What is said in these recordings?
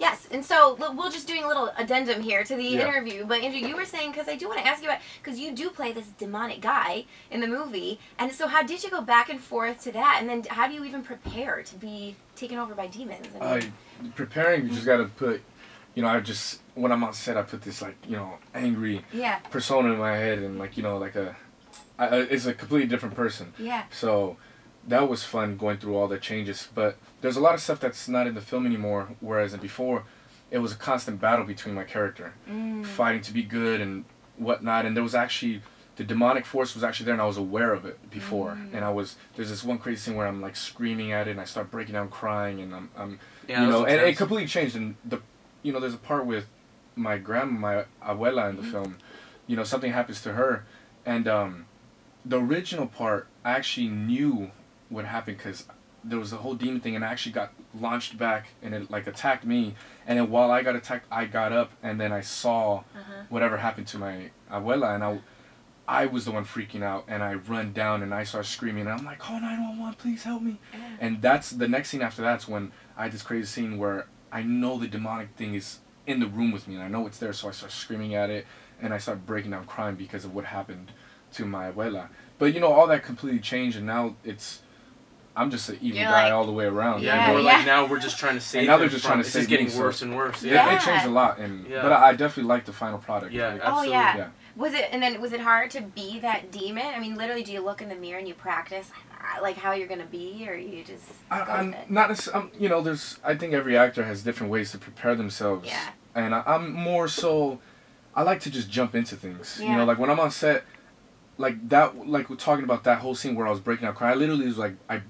Yes, and so we're just doing a little addendum here to the interview. But Andrew, you were saying, because I do want to ask you about, because you do play this demonic guy in the movie, and so how did you go back and forth to that, and then how do you even prepare to be taken over by demons? I mean, preparing, you just got to put, you know, when I'm on set, I put this, like, you know, angry persona in my head, and, like, you know, like it's a completely different person. Yeah. So that was fun going through all the changes, but there's a lot of stuff that's not in the film anymore, whereas before it was a constant battle between my character, fighting to be good and whatnot, and there was actually, the demonic force was actually there, and I was aware of it before, and there's this one crazy scene where I'm like screaming at it, and I start breaking down crying, and I'm you know, and it completely changed, and you know, there's a part with my grandma, my abuela in the film, you know, something happens to her, and the original part, I actually knew what happened because there was a whole demon thing, and I actually got launched back, and it like attacked me, and then while I got attacked, I got up, and then I saw whatever happened to my abuela, and I was the one freaking out, and I run down, and I start screaming, and I'm like, call 911, please help me. And that's the next scene after that's when I had this crazy scene where I know the demonic thing is in the room with me, and I know it's there, so I start screaming at it, and I start breaking down crying because of what happened to my abuela. But you know, all that completely changed, and now I'm just an evil guy all the way around. Yeah, more like now we're just trying to save. And now they're just trying to save. It's getting worse and worse. It changed a lot, but I definitely like the final product. Yeah, like, absolutely. Oh yeah. Was it hard to be that demon? I mean, literally, do you look in the mirror and you practice like how you're gonna be, or you just go with it? Not you know, I think every actor has different ways to prepare themselves. Yeah. And I'm more so, I like to just jump into things. You know, like when I'm on set, like we're talking about that whole scene where I was breaking out crying. I literally was like, I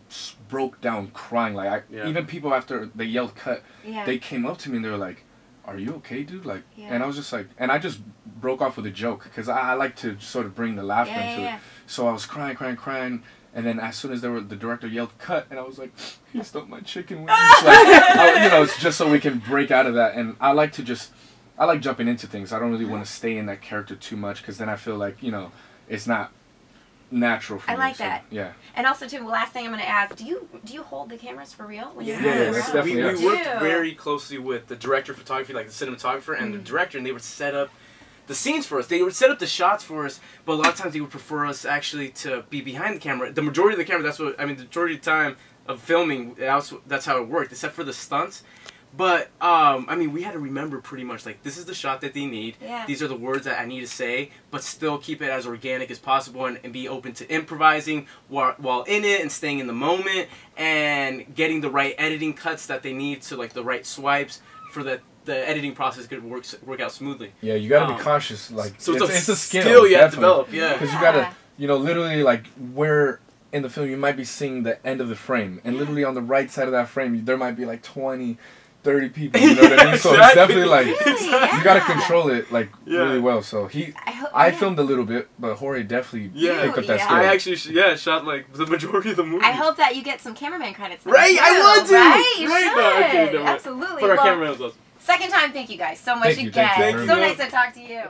broke down crying. Like even people after they yelled cut, they came up to me and they were like, "Are you okay, dude?" Like, and I was just like, and I just broke off with a joke because I like to sort of bring the laughter into it. So I was crying, and then as soon as the director yelled cut, and I was like, "He stole my chicken wings." Like, you know, it's just so we can break out of that. And I like jumping into things. I don't really want to stay in that character too much because then I feel like, you know, it's not natural for me. I like that. Yeah. And also, too, last thing I'm going to ask, do you hold the cameras for real? Yes. That's definitely we worked very closely with the director of photography, like the cinematographer, and the director, and they would set up the scenes for us. They would set up the shots for us, but a lot of times they would prefer us actually to be behind the camera. The majority of the camera, the majority of the time of filming, that's how it worked, except for the stunts. But, I mean, we had to remember pretty much, like, this is the shot that they need. Yeah. These are the words that I need to say, but still keep it as organic as possible and be open to improvising while in it and staying in the moment and getting the right editing cuts that they need to, like, the right swipes for the editing process could work out smoothly. Yeah, you got to be cautious. Like, so it's a skill you have to develop, because you got to, you know, literally, like, where in the film you might be seeing the end of the frame, and literally on the right side of that frame there might be like 20, 30 people, you know what I mean? So it's definitely like, you gotta control it like really well. So I filmed a little bit, but Jorge definitely picked up that skill. I actually shot like the majority of the movie. I hope that you get some cameraman credits. Right, I want to. Right, you should. No, absolutely. But our cameraman was awesome. Second time, thank you guys so much again. Thank you. So nice to talk to you.